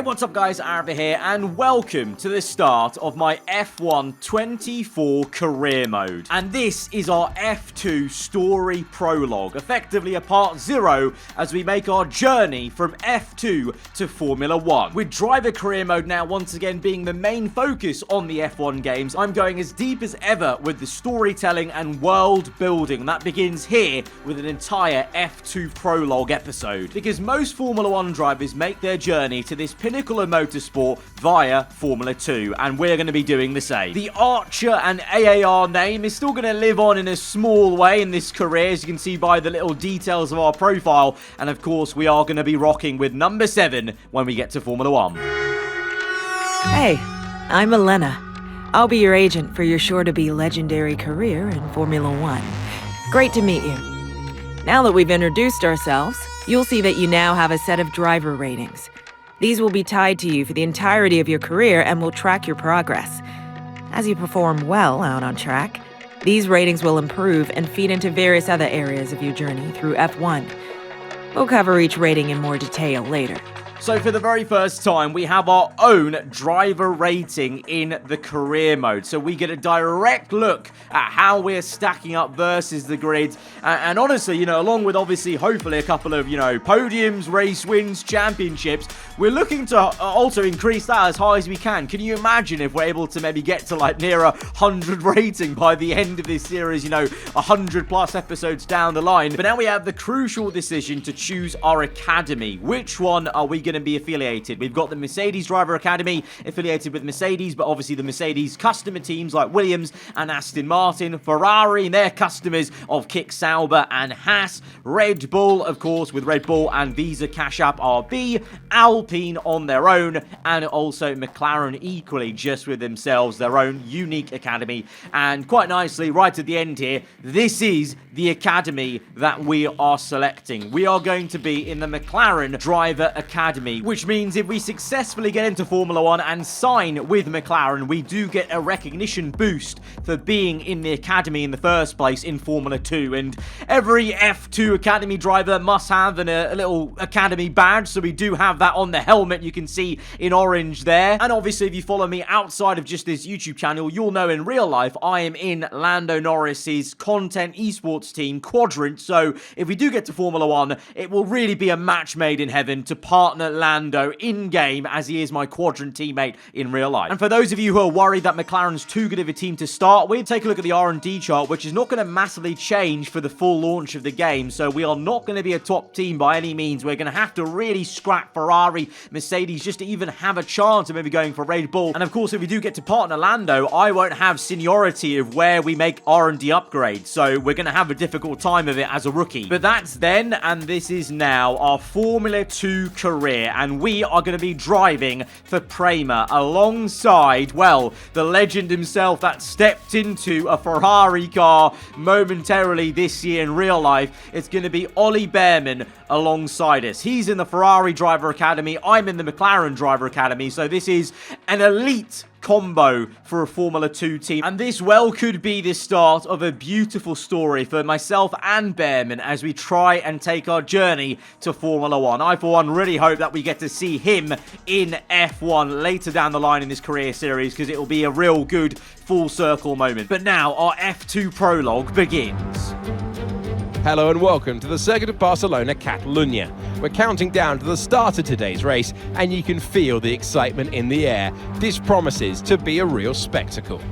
What's up guys, aarava here, and welcome to the start of my F1 24 career mode. And this is our F2 story prologue, effectively a part 0 as we make our journey from F2 to Formula 1. With driver career mode now once again being the main focus on the F1 games, I'm going as deep as ever with the storytelling and world building. That begins here with an entire F2 prologue episode, because most Formula 1 drivers make their journey to this pinnacle of motorsport via Formula 2, and we're going to be doing the same. The Archer and AAR name is still going to live on in a small way in this career, as you can see by the little details of our profile, and of course we are going to be rocking with number 7 when we get to Formula 1. Hey, I'm Elena. I'll be your agent for your sure-to-be legendary career in Formula 1. Great to meet you. Now that we've introduced ourselves, you'll see that you now have a set of driver ratings. These will be tied to you for the entirety of your career and will track your progress. As you perform well out on track, these ratings will improve and feed into various other areas of your journey through F1. We'll cover each rating in more detail later. So for the very first time, we have our own driver rating in the career mode. So we get a direct look at how we're stacking up versus the grid. And honestly, along with obviously, hopefully a couple of, podiums, race wins, championships, we're looking to also increase that as high as we can. Can you imagine if we're able to maybe get to like near 100 rating by the end of this series, 100 plus episodes down the line. But now we have the crucial decision to choose our academy. Which one are we going to be affiliated? We've got the Mercedes Driver Academy affiliated with Mercedes, but obviously the Mercedes customer teams like Williams and Aston Martin, Ferrari, they're customers of Kick Sauber and Haas, Red Bull, of course, with Red Bull and Visa Cash App RB, Alpine on their own, and also McLaren equally just with themselves, their own unique academy. And quite nicely, right at the end here, this is the academy that we are selecting. We are going to be in the McLaren Driver Academy, which means if we successfully get into Formula 1 and sign with McLaren, we do get a recognition boost for being in the academy in the first place in Formula 2. And every F2 academy driver must have a little academy badge, so we do have that on the helmet, you can see in orange there. And obviously if you follow me outside of just this YouTube channel, you'll know in real life I am in Lando Norris's content esports team, Quadrant. So if we do get to Formula 1, it will really be a match made in heaven to partner Lando in-game, as he is my Quadrant teammate in real life. And for those of you who are worried that McLaren's too good of a team to start with, take a look at the R&D chart, which is not going to massively change for the full launch of the game. So we are not going to be a top team by any means. We're going to have to really scrap Ferrari, Mercedes, just to even have a chance of maybe going for Red Bull. And of course, if we do get to partner Lando, I won't have seniority of where we make R&D upgrades. So we're going to have a difficult time of it as a rookie. But that's then, and this is now our Formula 2 career. And we are going to be driving for Prema alongside, well, the legend himself that stepped into a Ferrari car momentarily this year in real life. It's going to be Ollie Bearman alongside us. He's in the Ferrari Driver Academy. I'm in the McLaren Driver Academy. So this is an elite combo for a Formula 2 team, and this well could be the start of a beautiful story for myself and Bearman as we try and take our journey to Formula 1. I for one really hope that we get to see him in F1 later down the line in this career series, because it will be a real good full circle moment. But now our F2 prologue begins. Hello and welcome to the Circuit of Barcelona, Catalunya. We're counting down to the start of today's race, and you can feel the excitement in the air. This promises to be a real spectacle.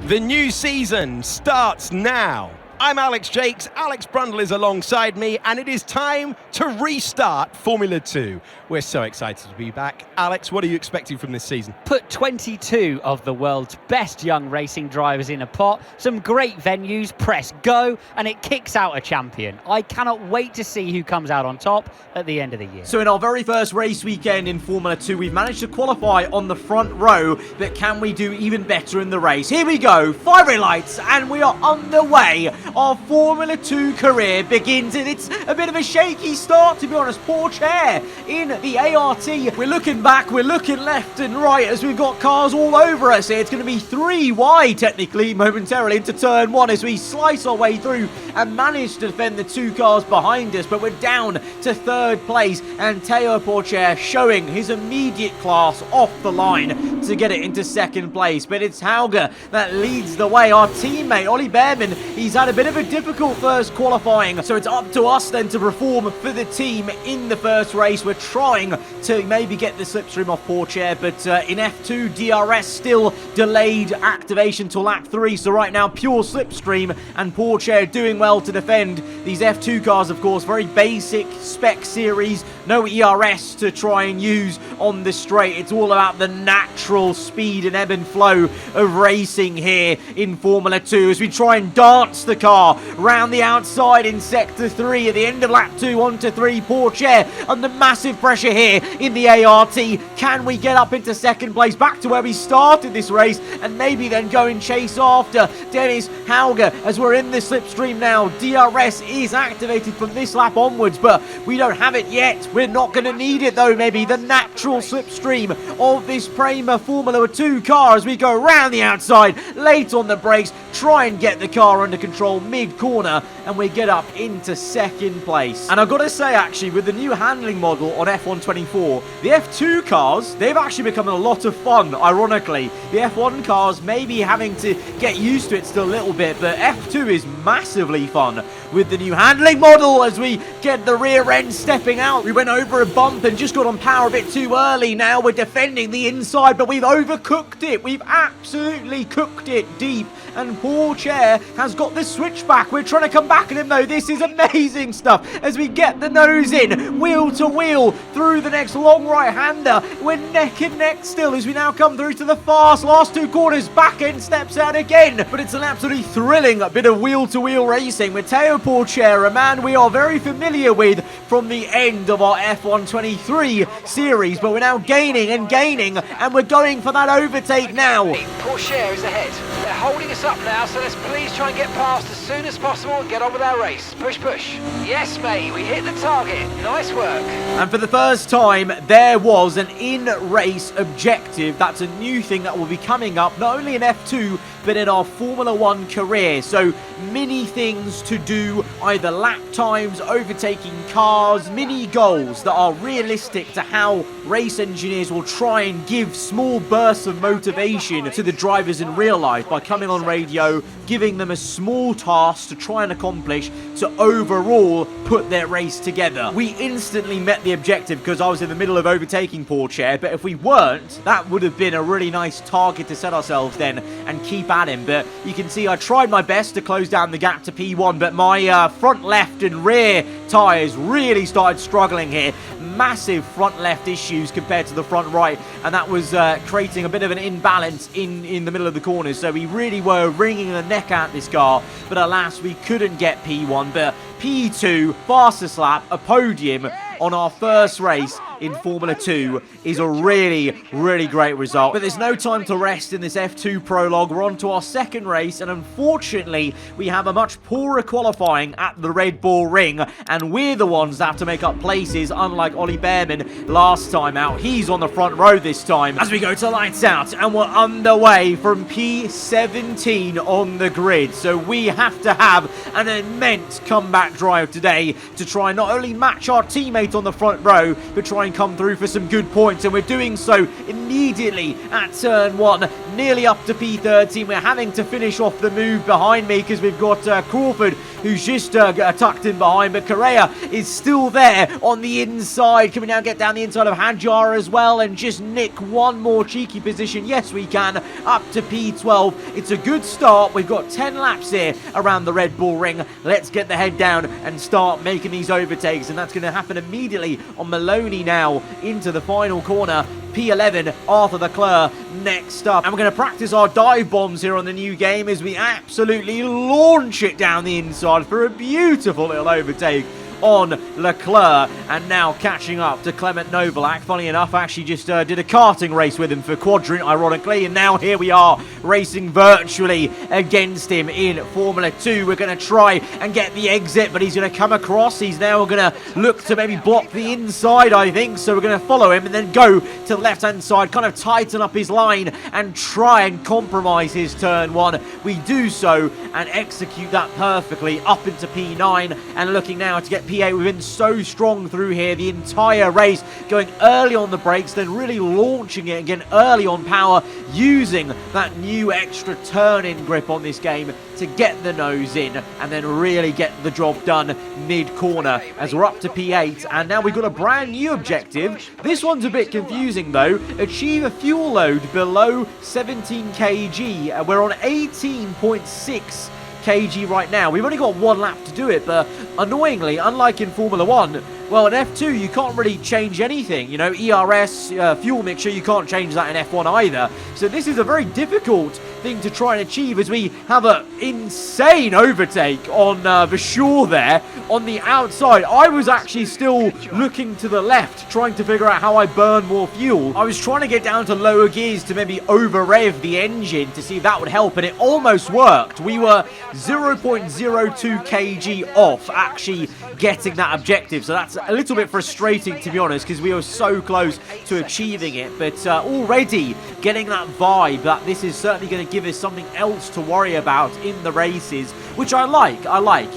The new season starts now. I'm Alex Jakes, Alex Brundle is alongside me, and it is time to restart Formula 2. We're so excited to be back. Alex, what are you expecting from this season? Put 22 of the world's best young racing drivers in a pot, some great venues, press go, and it kicks out a champion. I cannot wait to see who comes out on top at the end of the year. So in our very first race weekend in Formula 2, we've managed to qualify on the front row, but can we do even better in the race? Here we go, firing lights, and we are on the way our Formula 2 career begins, and it's a bit of a shaky start, to be honest. Poor chair in the ART. We're looking back, we're looking left and right as we've got cars all over us here. It's going to be 3 wide, technically, momentarily into turn 1 as we slice our way through and manage to defend the 2 cars behind us, but we're down to 3rd place, and Teo Porcher showing his immediate class off the line to get it into 2nd place. But it's Hauger that leads the way. Our teammate Ollie Behrman, he's had a bit of a difficult first qualifying, so it's up to us then to perform for the team in the first race. We're trying to maybe get the slipstream off Porcher, but in F2 DRS still delayed activation till lap 3, so right now pure slipstream, and Porcher doing well to defend these F2 cars. Of course, very basic spec series, no ERS to try and use on the straight. It's all about the natural speed and ebb and flow of racing here in Formula 2 as we try and dance the car round the outside in sector 3 at the end of lap 2 onto 3. Porcher under massive pressure here in the ART. Can we get up into 2nd place, back to where we started this race, and maybe then go and chase after Dennis Hauger as we're in the slipstream now? DRS is activated from this lap onwards, but we don't have it yet. We're not going to need it though. Maybe the natural slipstream of this Prema Formula 2 car as we go around the outside, late on the brakes, try and get the car under control mid-corner, and we get up into 2nd place. And I've got to say, actually, with the new handling model on F124, the F2 cars, they've actually become a lot of fun, ironically. The F1 cars maybe having to get used to it still a little bit, but F2 is massively fun with the new handling model as we get the rear end stepping out. We went over a bump and just got on power a bit too early. Now we're defending the inside, but we've overcooked it. We've absolutely cooked it deep, and Porcher has got the switchback. We're trying to come back at him though. This is amazing stuff as we get the nose in, wheel to wheel through the next long right-hander. We're neck and neck still as we now come through to the fast last 2 corners. Back end steps out again, but it's an absolutely thrilling bit of wheel-to-wheel racing with Teo Porcher, a man we are very familiar with from the end of our F123 series, but we're now gaining and gaining, and we're going for that overtake now. Porcher is ahead. They're holding us up now, so let's please try and get past as soon as possible and get on with our race. Push, push. Yes, mate, we hit the target. Nice work. And for the first time, there was an in-race objective. That's a new thing that will be coming up, not only in F2, but in our Formula 1 career. So many things to do, either lap times, overtaking cars, mini goals that are realistic to how race engineers will try and give small bursts of motivation to the drivers in real life by coming on radio, giving them a small task to try and accomplish to overall put their race together. We instantly met the objective because I was in the middle of overtaking Porcher, but if we weren't, that would have been a really nice target to set ourselves then and keep at him. But you can see I tried my best to close down the gap to P1, but my front left and rear tyres really started struggling here. Massive front left issues compared to the front right, and that was creating a bit of an imbalance in the middle of the corners. So we really were wringing the neck out this car, but alas, we couldn't get P1. But P2, fastest lap, a podium on our first race in Formula 2 is a really, really great result. But there's no time to rest in this F2 prologue. We're on to our second race, and unfortunately, we have a much poorer qualifying at the Red Bull Ring, and we're the ones that have to make up places, unlike Ollie Behrman last time out. He's on the front row this time as we go to lights out, and we're underway from P17 on the grid. So we have to have an immense comeback drive today to try and not only match our teammate on the front row, but try and come through for some good points, and we're doing so immediately at turn 1, nearly up to P13. We're having to finish off the move behind me because we've got Crawford who's just tucked in behind, but Correa is still there on the inside. Can we now get down the inside of Hadjar as well and just nick one more cheeky position? Yes, we can, up to P12. It's a good start. We've got 10 laps here around the Red Bull Ring. Let's get the head down and start making these overtakes, and that's going to happen immediately on Maloney now into the final corner. P11, Arthur Leclerc next up. And we're going to practice our dive bombs here on the new game as we absolutely launch it down the inside for a beautiful little overtake on Leclerc, and now catching up to Clement Novalak. Funny enough, actually just did a karting race with him for Quadrant, ironically, and now here we are racing virtually against him in Formula 2. We're going to try and get the exit, but he's going to come across. He's now going to look to maybe block the inside, I think, so we're going to follow him and then go to the left-hand side, kind of tighten up his line and try and compromise his turn one. We do so and execute that perfectly up into P9, and looking now to get P8. We've been so strong through here the entire race, going early on the brakes, then really launching it again early on power, using that new extra turn-in grip on this game to get the nose in and then really get the job done mid-corner as we're up to P8. And now we've got a brand new objective. This one's a bit confusing though. Achieve a fuel load below 17 kg. We're on 18.6 kg right now. We've only got one lap to do it, but annoyingly, unlike in Formula 1, well, in F2, you can't really change anything. You know, ERS, fuel mixture, you can't change that in F1 either. So this is a very difficult thing to try and achieve as we have an insane overtake on Vishal there on the outside. I was actually still looking to the left, trying to figure out how I burn more fuel. I was trying to get down to lower gears to maybe over-rev the engine to see if that would help, and it almost worked. We were 0.02 kg off actually getting that objective, so that's a little bit frustrating, to be honest, because we were so close to achieving it. But already getting that vibe that this is certainly going to give us something else to worry about in the races, which I like,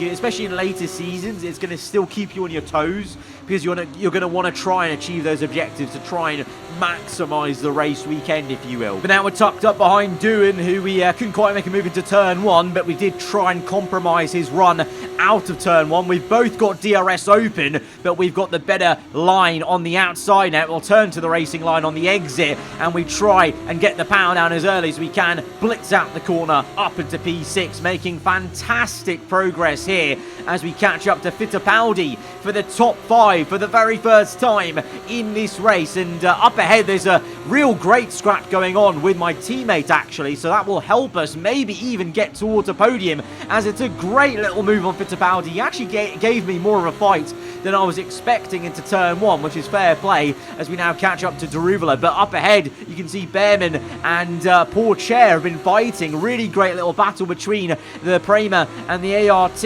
especially in later seasons. It's going to still keep you on your toes, because you're going to want to try and achieve those objectives to try and maximise the race weekend, if you will. But now we're tucked up behind Doohan, who we couldn't quite make a move into turn one, but we did try and compromise his run out of turn one. We've both got DRS open, but we've got the better line on the outside now. We'll turn to the racing line on the exit, and we try and get the power down as early as we can, blitz out the corner up into P6, making fantastic progress here as we catch up to Fittipaldi for the top 5 for the very first time in this race. And up ahead, there's a real great scrap going on with my teammate, actually, so that will help us maybe even get towards a podium, as it's a great little move on Fittipaldi. He actually gave me more of a fight than I was expecting into turn one, which is fair play as we now catch up to Daruvula. But up ahead, you can see Behrman and Pourchaire have been fighting. Really great little battle between the Prema and the ART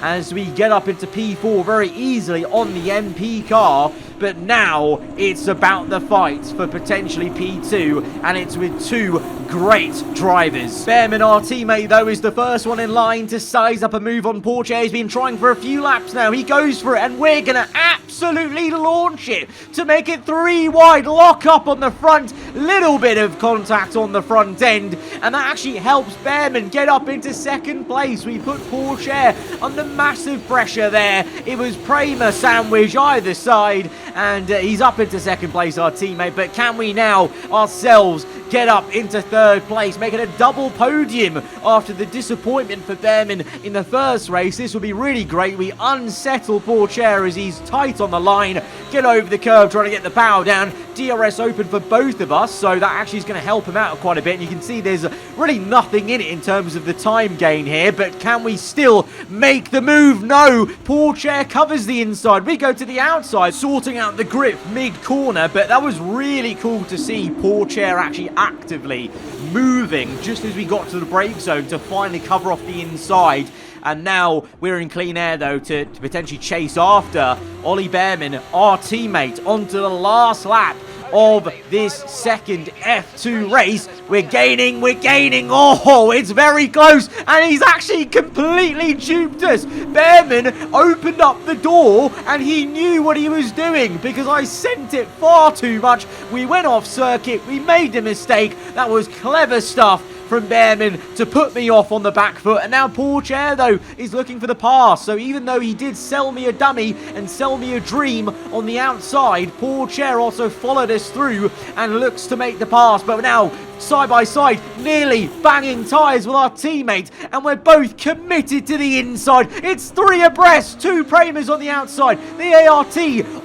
as we get up into P4 very easily on the MP car. But now it's about the fight for potentially P2, and it's with two great drivers. Behrman, our teammate, though, is the first one in line to size up a move on Pourchaire. He's been trying for a few laps now. He goes for it, and we're going to absolutely launch it to make it 3 wide, lock up on the front, little bit of contact on the front end, and that actually helps Behrman get up into second place. We put Pourchaire under massive pressure there. It was Prema sandwich either side, and he's up into second place, our teammate. But can we now ourselves get up into third place, making a double podium after the disappointment for Behrman in the first race? This will be really great. We unsettle Pourchaire as he's tight on the line, get over the curve, trying to get the power down. DRS open for both of us, so that actually is going to help him out quite a bit. And you can see there's really nothing in it in terms of the time gain here, but can we still make the move? No, Pourchaire covers the inside. We go to the outside, sorting out the grip mid-corner, but that was really cool to see Pourchaire actually actively moving just as we got to the brake zone to finally cover off the inside. And now we're in clean air, though, to potentially chase after Ollie Behrman, our teammate, onto the last lap of this second F2 race. We're gaining. Oh, it's very close, and he's actually completely duped us. Behrman opened up the door, and he knew what he was doing because I sent it far too much. We went off circuit. We made a mistake. That was clever stuff from Behrman to put me off on the back foot. And now Pourchaire, though, is looking for the pass. So even though he did sell me a dummy and sell me a dream on the outside, Pourchaire also followed us through and looks to make the pass. But now side by side, nearly banging tyres with our teammate, and we're both committed to the inside. It's 3 abreast, 2 Premers on the outside, the ART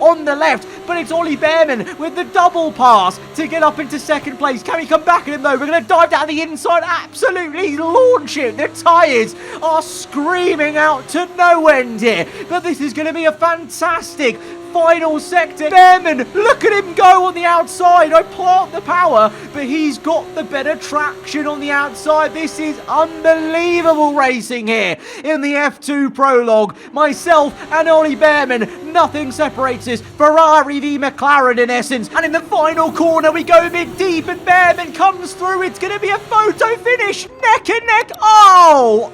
on the left, but it's Ollie Behrman with the double pass to get up into second place. Can we come back at him though? We're going to dive down the inside, absolutely launch it. The tyres are screaming out to no end here, but this is going to be a fantastic final sector. Behrman, look at him go on the outside. I plant the power, but he's got the better traction on the outside. This is unbelievable racing here in the F2 Prologue. Myself and Ollie Behrman, nothing separates us. Ferrari v McLaren in essence. And in the final corner, we go a bit deep and Behrman comes through. It's going to be a photo finish. Neck and neck. Oh,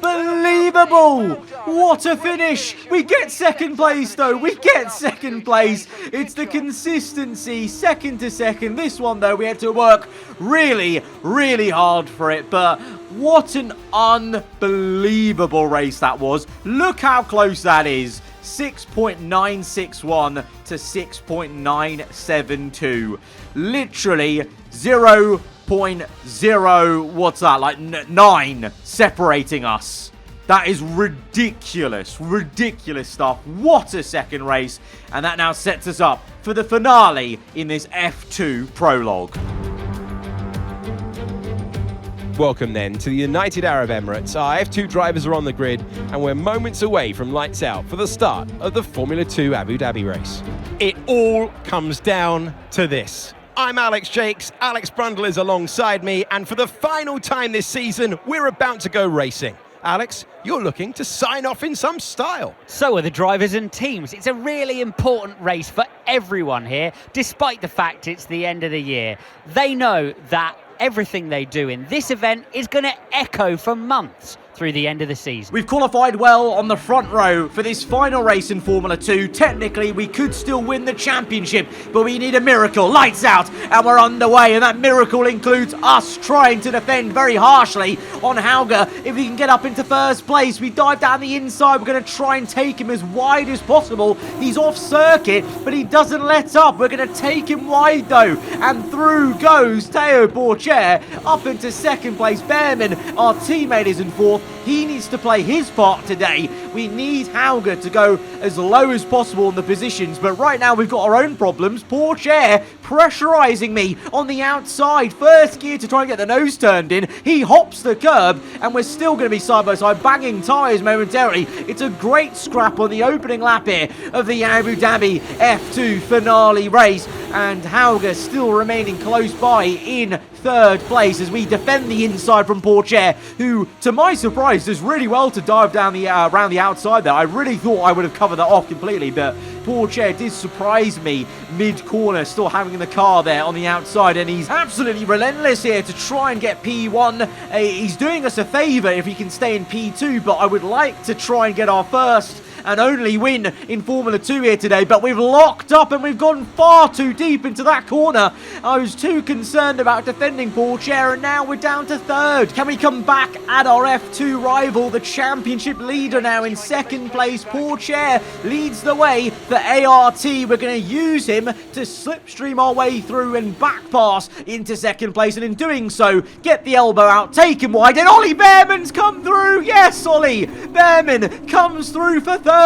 unbelievable. What a finish. We get second place though. We get second place. It's the consistency second to second. This one though, we had to work really, really hard for it. But what an unbelievable race that was. Look how close that is. 6.961 to 6.972. Literally 0.0, what's that, like 9 separating us. That is ridiculous, ridiculous stuff. What a second race. And that now sets us up for the finale in this F2 Prologue. Welcome then to the United Arab Emirates. Our F2 drivers are on the grid and we're moments away from lights out for the start of the Formula 2 Abu Dhabi race. It all comes down to this. I'm Alex Jakes, Alex Brundle is alongside me, and for the final time this season, we're about to go racing. Alex, you're looking to sign off in some style. So are the drivers and teams. It's a really important race for everyone here, despite the fact it's the end of the year. They know that everything they do in this event is going to echo for months through the end of the season. We've qualified well on the front row for this final race in Formula 2. Technically, we could still win the championship, but we need a miracle. Lights out, and we're underway, and that miracle includes us trying to defend very harshly on Hauger. If we can get up into first place, we dive down the inside. We're going to try and take him as wide as possible. He's off circuit, but he doesn't let up. We're going to take him wide, though, and through goes Théo Pourchaire up into second place. Behrman, our teammate, is in fourth. He needs to play his part today. We need Hauger to go as low as possible in the positions, but right now we've got our own problems. Pourchaire pressurizing me on the outside. First gear to try and get the nose turned in. He hops the curb, and we're still going to be side by side, banging tyres momentarily. It's a great scrap on the opening lap here of the Abu Dhabi F2 finale race, and Hauger still remaining close by in third place as we defend the inside from Pourchaire, who, to my surprise, does really well to dive down the around the outside there. I really thought I would have covered that off completely, but Pourchaire did surprise me mid-corner, still having the car there on the outside, and he's absolutely relentless here to try and get P1. He's doing us a favour if he can stay in P2, but I would like to try and get our first and only win in Formula 2 here today, but we've locked up and we've gone far too deep into that corner. I was too concerned about defending Pourchaire, and now we're down to third. Can we come back at our F2 rival, the championship leader now in second place? Pourchaire leads the way for ART. We're going to use him to slipstream our way through and back pass into second place, and in doing so, get the elbow out, take him wide, and Ollie Behrman's come through. Yes, Ollie Behrman comes through for third.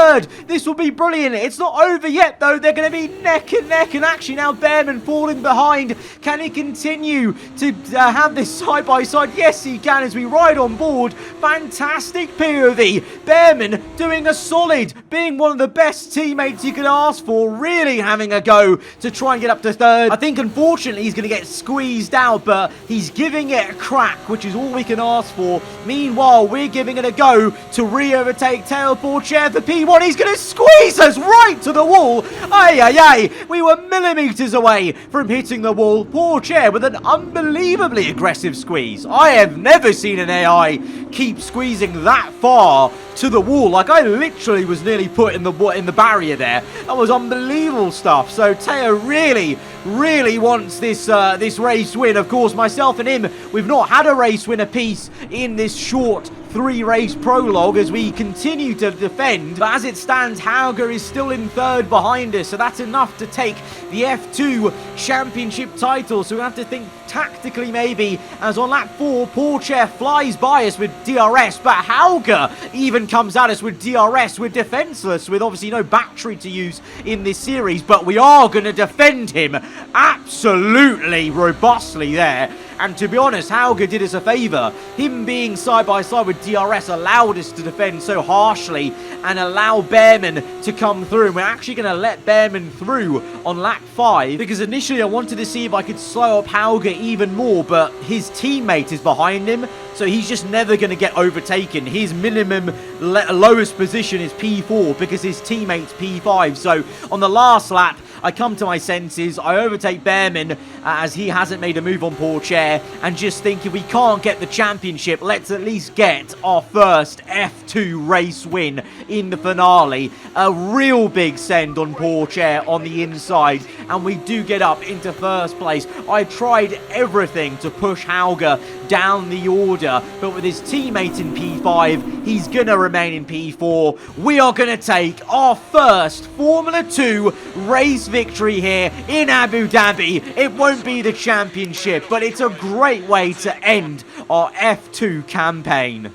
This will be brilliant. It's not over yet, though. They're going to be neck and neck, and actually now Behrman falling behind. Can he continue to have this side by side? Yes, he can as we ride on board. Fantastic POV. Behrman doing a solid, being one of the best teammates you could ask for, really having a go to try and get up to third. I think, unfortunately, he's going to get squeezed out, but he's giving it a crack, which is all we can ask for. Meanwhile, we're giving it a go to re-overtake Théo Pourchaire for P1. He's going to squeeze us right to the wall. Ay, ay, ay. We were millimetres away from hitting the wall. Pourchaire with an unbelievably aggressive squeeze. I have never seen an AI keep squeezing that far to the wall. Like, I literally was nearly put in the barrier there. That was unbelievable stuff. So Théo really wants this race win. Of course, myself and him, we've not had a race win apiece in this short 3-race prologue as we continue to defend. But as it stands, Hauger is still in third behind us, so that's enough to take the F2 championship title. So we have to think tactically maybe, as on lap 4, Porsche flies by us with DRS, but Hauger even comes at us with DRS. We're defenseless with obviously no battery to use in this series, but we are going to defend him absolutely robustly there. And to be honest, Hauger did us a favour. Him being side by side with DRS allowed us to defend so harshly and allow Behrman to come through. And we're actually going to let Behrman through on lap 5 because initially I wanted to see if I could slow up Hauger even more, but his teammate is behind him, so he's just never going to get overtaken. His minimum lowest position is P4 because his teammate's P5. So on the last lap, I come to my senses, I overtake Behrman as he hasn't made a move on Porsche, and just think if we can't get the championship, let's at least get our first F2 race win in the finale. A real big send on Porsche on the inside, and we do get up into first place. I tried everything to push Hauger down the order, but with his teammate in P5, he's going to remain in P4. We are going to take our first Formula 2 race victory here in Abu Dhabi. It won't be the championship, but it's a great way to end our F2 campaign.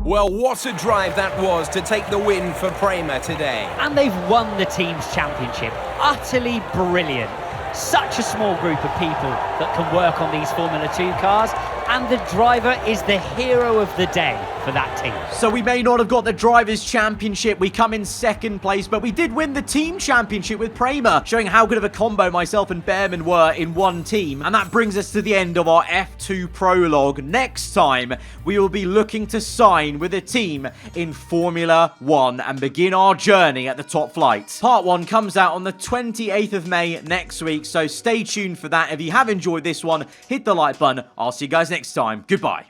Well, what a drive that was to take the win for Prema today. And they've won the team's championship. Utterly brilliant. Such a small group of people that can work on these Formula 2 cars, and the driver is the hero of the day for that team. So we may not have got the Drivers' Championship, we come in second place, but we did win the Team Championship with Prema, showing how good of a combo myself and Behrman were in one team. And that brings us to the end of our F2 Prologue. Next time, we will be looking to sign with a team in Formula 1 and begin our journey at the top flight. Part 1 comes out on the 28th of May next week, so stay tuned for that. If you have enjoyed this one, hit the like button. I'll see you guys next time. Goodbye.